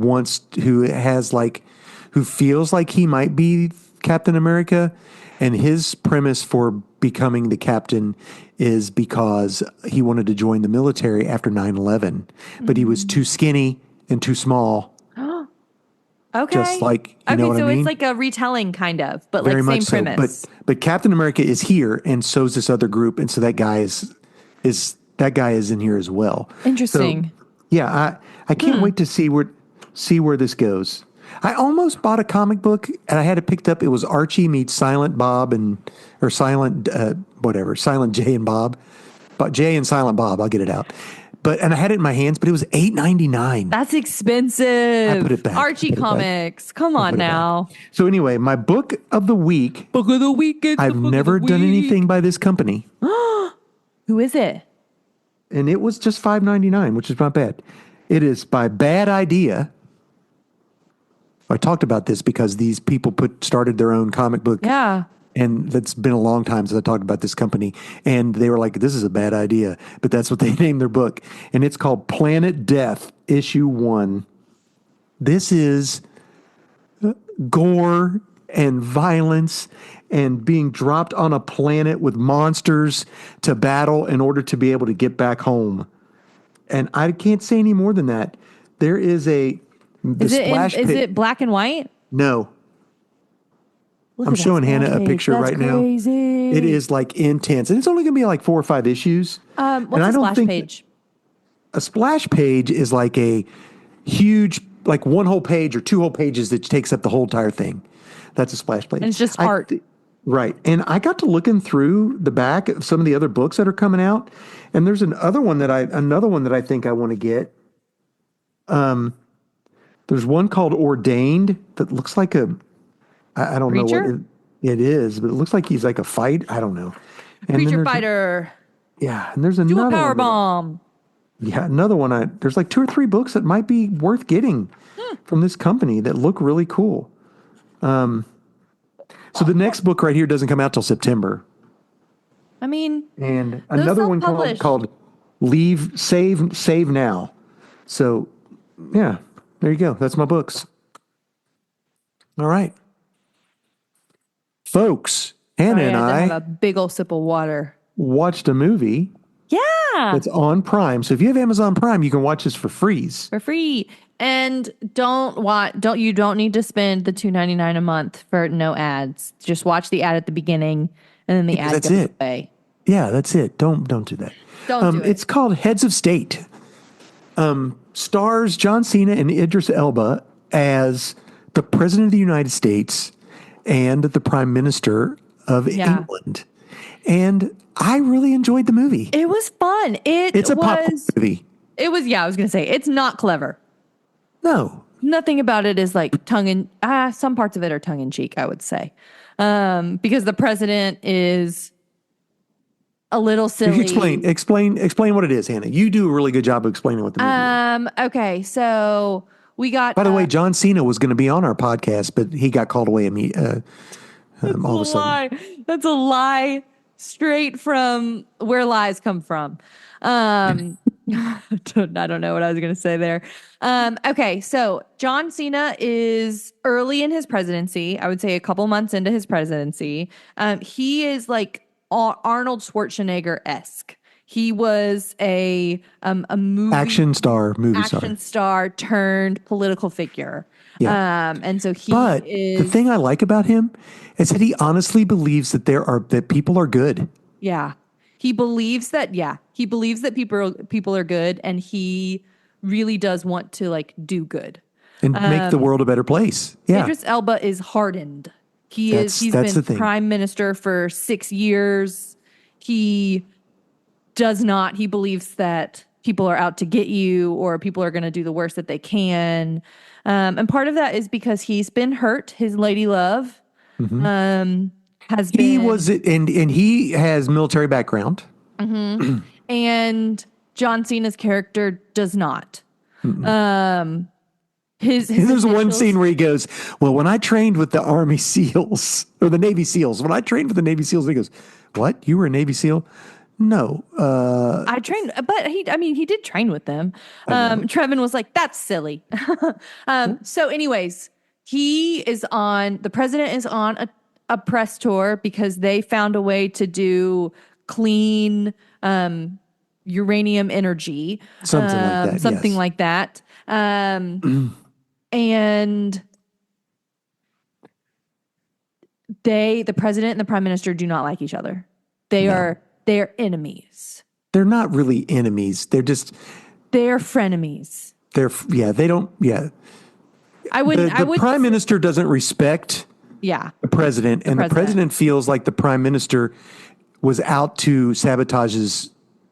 feels like he might be Captain America, and his premise for becoming the captain is because he wanted to join the military after 9/11, but he was too skinny and too small. Okay. Just like, you know what I mean? It's like a retelling kind of, but Very like much same so. premise. But Captain America is here, and so is this other group, and so that guy is in here as well. Interesting. So, yeah, I can't wait to see where this goes. I almost bought a comic book and I had it picked up. It was Archie meets Silent Bob Silent Jay and Bob, but Jay and Silent Bob. I'll get it out. And I had it in my hands, but it was $8.99. That's expensive. I put it back. Archie Comics. Come on now. So anyway, my book of the week. Book of the week. I've never done anything by this company. Who is it? And it was just $5.99, which is not bad. It is by Bad Idea. I talked about this because these people started their own comic book. Yeah. And that's been a long time since I talked about this company. And they were like, this is a bad idea. But that's what they named their book. And it's called Planet Death, Issue 1. This is gore and violence and being dropped on a planet with monsters to battle in order to be able to get back home. And I can't say any more than that. There is is it black and white? No. Look I'm showing Hannah a picture That's right crazy. now. It is like intense. And it's only going to be like 4 or 5 issues. What's a splash page? A splash page is like a huge, like one whole page or 2 whole pages that takes up the whole entire thing. That's a splash page. And it's just art. Right. And I got to looking through the back of some of the other books that are coming out. And there's another one that I think I want to get. There's one called Ordained that looks like I don't know what it is, but it looks like he's like a fight. I don't know. And Creature fighter. Yeah. And there's another Do a power one bomb. Yeah, another one. There's like 2 or 3 books that might be worth getting from this company that look really cool. So the next book right here doesn't come out till September. I mean, and another one called Save Now. So, yeah, there you go. That's my books. All right. Folks, Hannah and I have a big old sip of water. Watched a movie. Yeah. It's on Prime. So if you have Amazon Prime, you can watch this for free. For free. And you don't need to spend the $2.99 a month for no ads. Just watch the ad at the beginning and then the ad goes away. Yeah, that's it. Don't do that. Don't do it. It's called Heads of State. Stars John Cena and Idris Elba as the President of the United States and the Prime Minister of England. And I really enjoyed the movie. It was fun. It's a popcorn movie. It was, I was going to say, it's not clever. No. Nothing about it is like some parts of it are tongue in cheek, I would say. Because the president is a little silly. Explain what it is, Hannah. You do a really good job of explaining what the movie is. Okay, so we got... By the way, John Cena was going to be on our podcast, but he got called away all of a sudden. That's a lie straight from where lies come from. I don't know what I was going to say there. Okay, so John Cena is early in his presidency. I would say a couple months into his presidency. He is like Arnold Schwarzenegger-esque. He was a movie Action star, movie action star. star turned political figure. Yeah. And so he But the is, thing I like about him is that he honestly believes that that people are good yeah, he believes that people are good, and he really does want to like do good. and make the world a better place. Yeah. Idris Elba is hardened. He's That's been the thing. prime minister for 6 years. He he believes that people are out to get you, or people are going to do the worst that they can. And part of that is because he's been hurt. His lady love has He been, was, and he has military background. and John Cena's character does not. His And there's one initials- scene where he goes, "Well, when I trained with the Army SEALs or the Navy SEALs, when I trained with the Navy SEAls," he goes, "What? You were a Navy SEAL?" No. I trained, but he did train with them. Trevin was like, "That's silly." So anyways, the president is on a press tour because they found a way to do clean, uranium energy. Something like that, yes. And the president and the prime minister do not like each other. They are enemies. They're not really enemies. They're frenemies. They don't, yeah. The prime minister doesn't respect the president, and the president feels like the prime minister was out to sabotage his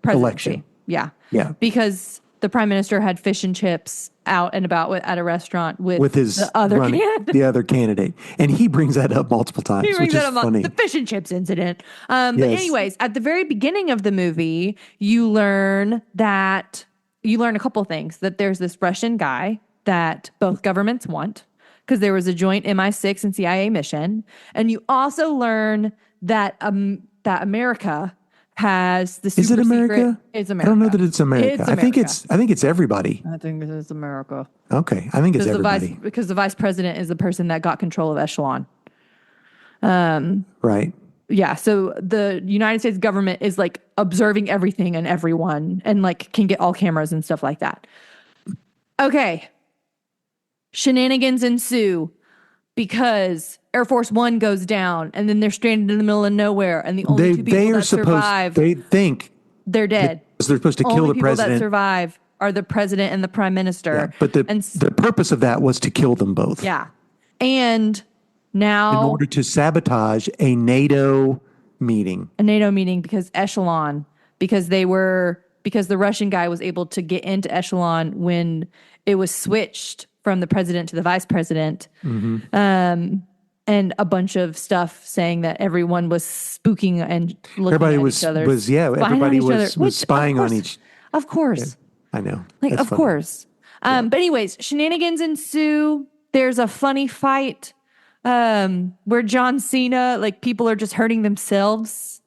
election. Yeah. Yeah. Because the prime minister had fish and chips out and about at a restaurant with the other candidate. And he brings that up multiple times, which is funny. The fish and chips incident. But anyways, at the very beginning of the movie, you learn a couple things. That there's this Russian guy that both governments want, because there was a joint MI6 and CIA mission. And you also learn that America has the super Is it America? secret. It's America. I don't know that it's America. It's America. I think it's everybody. I think it is America. Okay. I think it's everybody. Because the vice president is the person that got control of Echelon. Right. Yeah. So the United States government is like observing everything and everyone, and like can get all cameras and stuff like that. Okay. Shenanigans ensue because Air Force One goes down, and then they're stranded in the middle of nowhere, and the only two people that survive, they think they're dead. They're supposed to kill the president. Only people that survive are the president and the prime minister. Yeah, but the purpose of that was to kill them both. Yeah. And now, in order to sabotage a NATO meeting. Because Echelon, because the Russian guy was able to get into Echelon when it was switched from the president to the vice president. And a bunch of stuff saying that everyone was spooking and looking at each other. Everybody was spying on each. Of course. Yeah, I know. Of course. But anyways, shenanigans ensue. There's a funny fight where John Cena, like, people are just hurting themselves.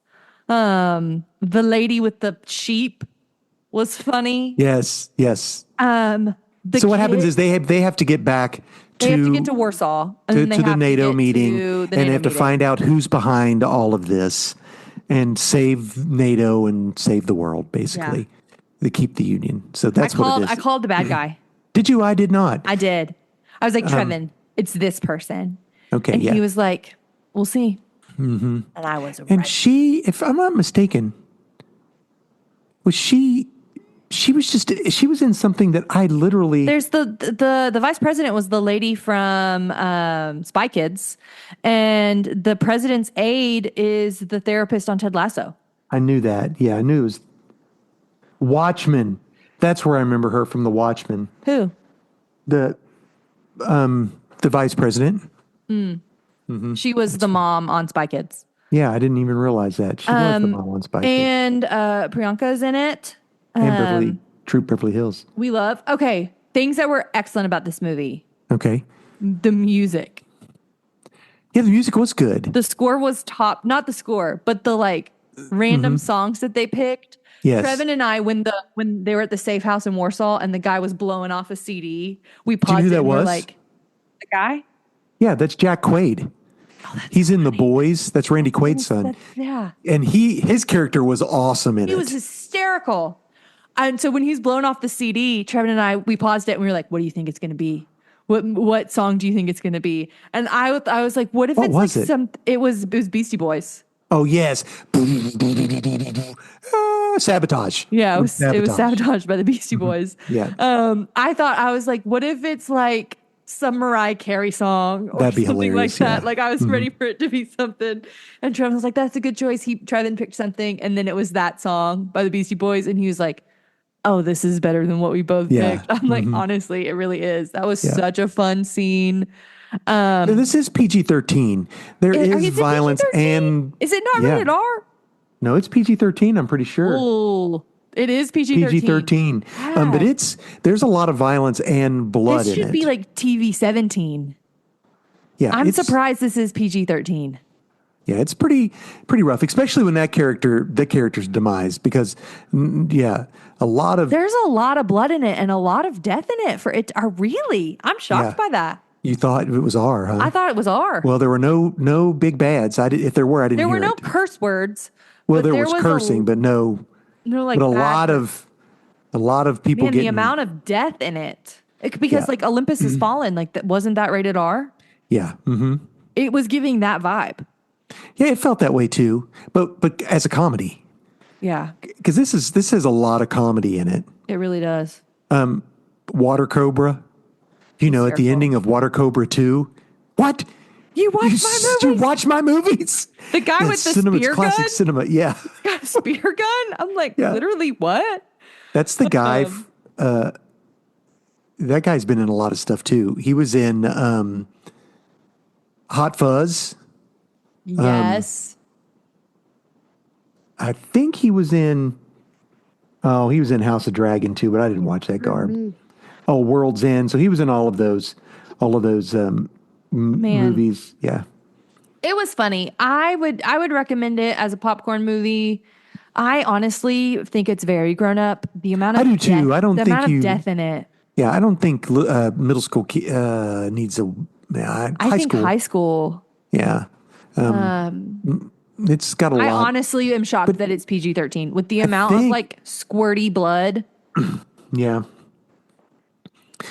The lady with the sheep was funny. Yes. So what happens is they have to get back to Warsaw and to the NATO meeting, and they have to find out who's behind all of this and save NATO and save the world, basically. They keep the union. So that's what it is. I called the bad guy. Did you? I did not. I did. I was like, Trevin, it's this person. Okay, and he was like, we'll see. And I was right. And she, if I'm not mistaken, she was in something that I literally. There's the vice president was the lady from Spy Kids, and the president's aide is the therapist on Ted Lasso. I knew that. Yeah, I knew it was Watchmen. That's where I remember her from, the Watchmen. Who? The vice president. She was the mom on Spy Kids. Yeah, I didn't even realize that. She was the mom on Spy Kids. And Priyanka's in it. And Beverly Hills. We love. Okay, things that were excellent about this movie. Okay. The music. Yeah, the music was good. The score was top. Not the score, but the like random songs that they picked. Yes. Trevin and I, when they were at the safe house in Warsaw and the guy was blowing off a CD, we paused Do you know who it and that we're was? like, the guy? Yeah, that's Jack Quaid. He's in The Boys. That's Randy Quaid's son. Yeah. And his character was awesome in it. He was hysterical. And so when he's blown off the CD, Trevor and I, we paused it and we were like, what do you think it's going to be? What song do you think it's going to be? And I was like, what if What it's was like it? it was Beastie Boys. Oh, yes. Sabotage. Yeah, it was Sabotage by the Beastie Boys. Yeah. I was like, what if it's like some Mariah Carey song or That'd be something like hilarious, that? yeah. Like I was ready for it to be something. And Trevor was like, that's a good choice. Trevor picked something, and then it was that song by the Beastie Boys, and he was like, oh, this is better than what we both picked. I'm like, honestly, it really is. That was such a fun scene. Now, this is PG-13. There is violence PG-13? and... Is it not rated R? No, it's PG-13, I'm pretty sure. Oh, it is PG-13. PG-13. Yeah. But there's a lot of violence and blood in it. This should be like TV-17. Yeah, I'm surprised this is PG-13. Yeah, it's pretty rough, especially when the character's demise, because there's a lot of blood in it and a lot of death in it for it. I'm shocked by that. You thought it was R, huh? I thought it was R. Well, there were no big bads. If there were, I didn't hear it. There were no curse words. Well, there was cursing, but no. No, like but a lot of people getting getting the amount of death in it. Because like Olympus Has Fallen, like wasn't that rated R? Yeah. Mm-hmm. It was giving that vibe. Yeah, it felt that way too. But as a comedy. Yeah. Because this has a lot of comedy in it. It really does. Water Cobra. At the ending of Water Cobra 2. What? You watch my movies? You watch my movies? The guy with the spear classic gun? cinema, yeah. Got a spear gun? I'm like, literally what? That's the guy. That guy's been in a lot of stuff too. He was in Hot Fuzz. Yes. I think he was in House of Dragon too, but I didn't watch that garb. Oh, World's End. So he was in all of those movies. Yeah. It was funny. I would recommend it as a popcorn movie. I honestly think it's very grown up. The amount of I do too. Death, I don't the think amount of death in it. Yeah, I don't think middle school needs a I think high school. Yeah. It's got a lot. I honestly am shocked that it's PG-13 with the amount of like squirty blood. Yeah.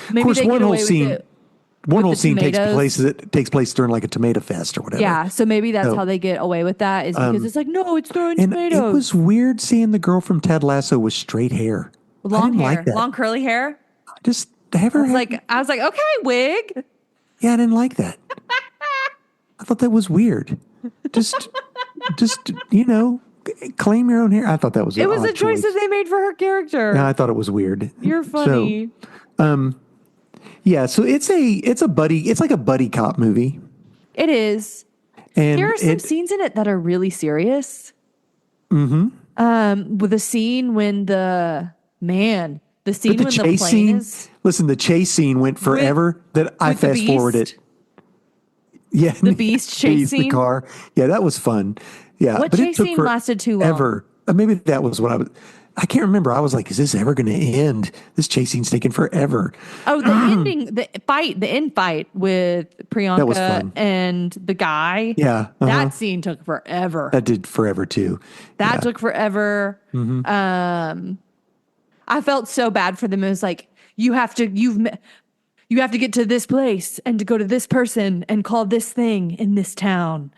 Maybe of course, one whole scene tomatoes. takes place during like a tomato fest or whatever. Yeah, so maybe that's how they get away with that is because it's like, no, it's throwing tomatoes. It was weird seeing the girl from Ted Lasso with straight hair. Long hair, like that. long curly hair. Just have her. I was like, okay, wig. Yeah, I didn't like that. I thought that was weird. Just claim your own hair. I thought that was. It was a choice that they made for her character. Yeah, I thought it was weird. You're funny. So, so it's like a buddy cop movie. It is. And there are some scenes in it that are really serious. Mm-hmm. With the scene when the plane is. Listen, the chase scene went forever. I fast forwarded. Yeah, the beast chase scene. The car. Yeah, that was fun. Yeah, what chase scene lasted too long? Ever. Maybe that was what I can't remember. I was like, is this ever going to end? This chase scene's taking forever. Oh, the the end fight with Priyanka and the guy. Yeah. That scene took forever. That did forever too. That took forever. Mm-hmm. I felt so bad for them. It was like, you have to get to this place and to go to this person and call this thing in this town.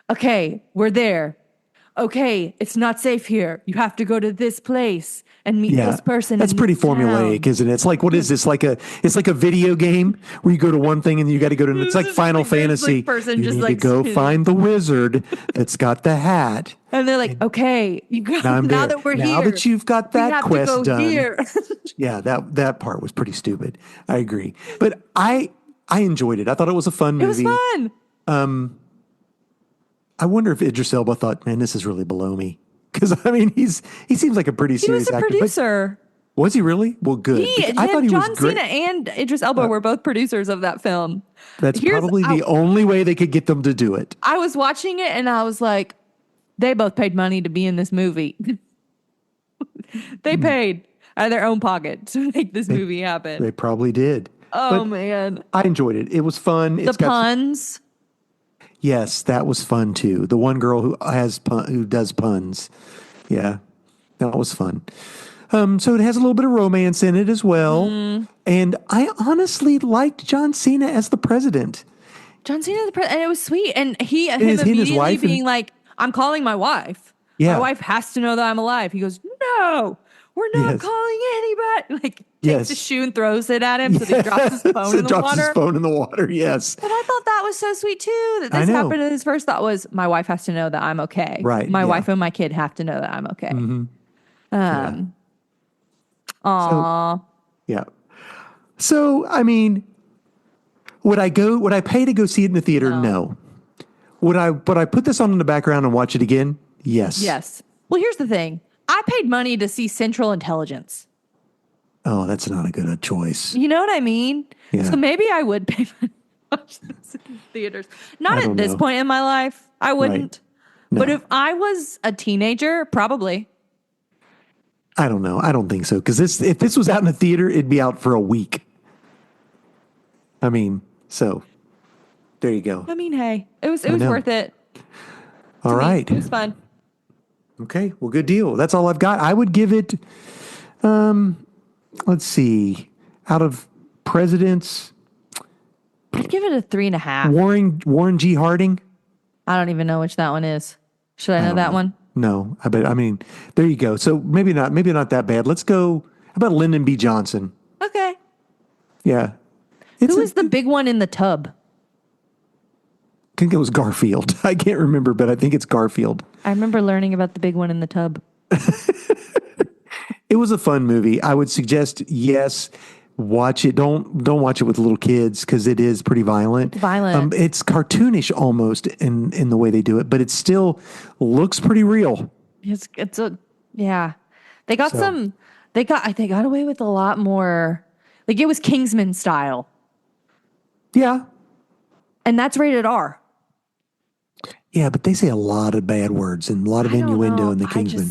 Okay, we're there. Okay, it's not safe here. You have to go to this place and meet this person. That's pretty formulaic, isn't it? It's like, what is this? It's like a video game where you go to one thing and you got to go to. It's like Final Fantasy. Person you just need to go find the wizard that's got the hat. And they're like, okay, you got now that we're here. Now that you've got that quest done. Here. Yeah, that part was pretty stupid. I agree, but I enjoyed it. I thought it was a fun movie. It was fun. I wonder if Idris Elba thought, man, this is really below me. Because, he seems like a pretty serious actor. He was a producer. Was he really? Well, good. I thought he John was great. Cena and Idris Elba were both producers of that film. That's probably the only way they could get them to do it. I was watching it and I was like, they both paid money to be in this movie. They paid out of their own pocket to make this movie happen. They probably did. Oh, man. I enjoyed it. It was fun. The puns. Yes, that was fun too. The one girl who does puns. Yeah, that was fun. So it has a little bit of romance in it as well. And I honestly liked John Cena as the president. John Cena, and it was sweet. And him his immediately wife being like, I'm calling my wife. Yeah. My wife has to know that I'm alive. He goes, no, we're not Yes. calling anybody. Like, Yes. takes his shoe and throws it at him so that he drops his phone in the drops water. his phone in the water, yes. But I thought that was so sweet too. That I this know. happened, and his first thought was, my wife has to know that I'm okay. Right, My yeah. wife and my kid have to know that I'm okay. Aw. Yeah. So, I mean, would I pay to go see it in the theater? No. Would I put this on in the background and watch it again? Yes. Yes. Well, here's the thing. I paid money to see Central Intelligence. Oh, that's not a good choice. You know what I mean? Yeah. So maybe I would pay money to watch this in theaters. Not at this point in my life. I wouldn't. No. But if I was a teenager, probably. I don't know. I don't think so. Because if this was out in the theater, it'd be out for a week. I mean, so there you go. I mean, hey, it was worth it. All right. It was fun. Okay. Well, good deal. That's all I've got. I would give it, let's see, out of presidents, I'd give it a 3.5. Warren G. Harding. I don't even know which that one is. Should I know that one? No, I mean, there you go. So maybe not that bad. Let's go. How about Lyndon B. Johnson? Okay. Yeah. Who is the big one in the tub? I think it was Garfield. I can't remember, but I think it's Garfield. I remember learning about the big one in the tub. It was a fun movie. I would suggest, yes, watch it. Don't watch it with little kids because it is pretty violent. It's cartoonish almost in the way they do it, but it still looks pretty real. Yeah. They got away with a lot more. Like, it was Kingsman style. Yeah. And that's rated R. Yeah, but they say a lot of bad words and a lot of innuendo in the Kingsman.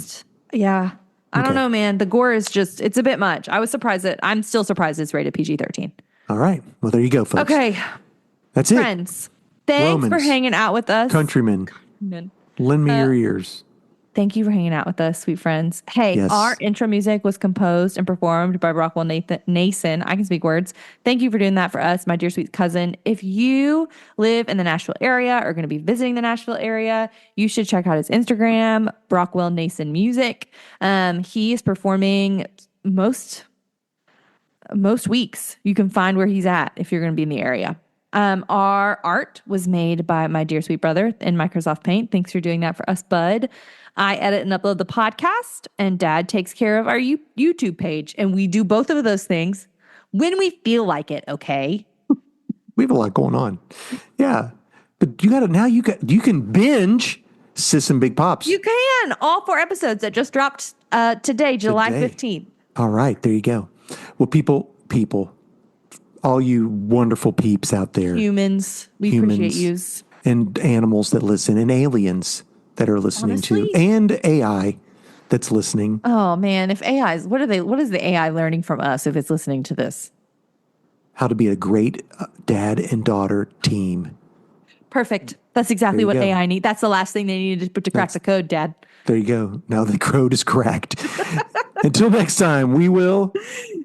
I don't know, man. The gore is it's a bit much. I'm still surprised it's rated PG-13. All right. Well, there you go, folks. Okay. That's it. Friends, thanks for hanging out with us. Countrymen, lend me your ears. Thank you for hanging out with us, sweet friends. Hey, our intro music was composed and performed by Rockwell Nason. I can speak words. Thank you for doing that for us, my dear sweet cousin. If you live in the Nashville area or are going to be visiting the Nashville area, you should check out his Instagram, Rockwell Nason Music. He is performing most weeks. You can find where he's at if you're going to be in the area. Our art was made by my dear sweet brother in Microsoft Paint. Thanks for doing that for us, bud. I edit and upload the podcast, and Dad takes care of our YouTube page. And we do both of those things when we feel like it, okay? We have a lot going on. Yeah. But you can binge Sis and Big Pops. You can. All 4 episodes that just dropped today, July 15th. All right. There you go. Well, people, all you wonderful peeps out there. Humans, we appreciate yous. And animals that listen, and aliens that are listening too, and AI that's listening. Oh man, if AI's, what is the AI learning from us if it's listening to this? How to be a great dad and daughter team. Perfect. That's exactly what AI needs. That's the last thing they needed to crack the code, Dad. There you go. Now the code is cracked. Until next time, we will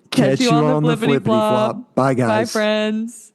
catch you on the flippity flop. Bye, guys. Bye, friends.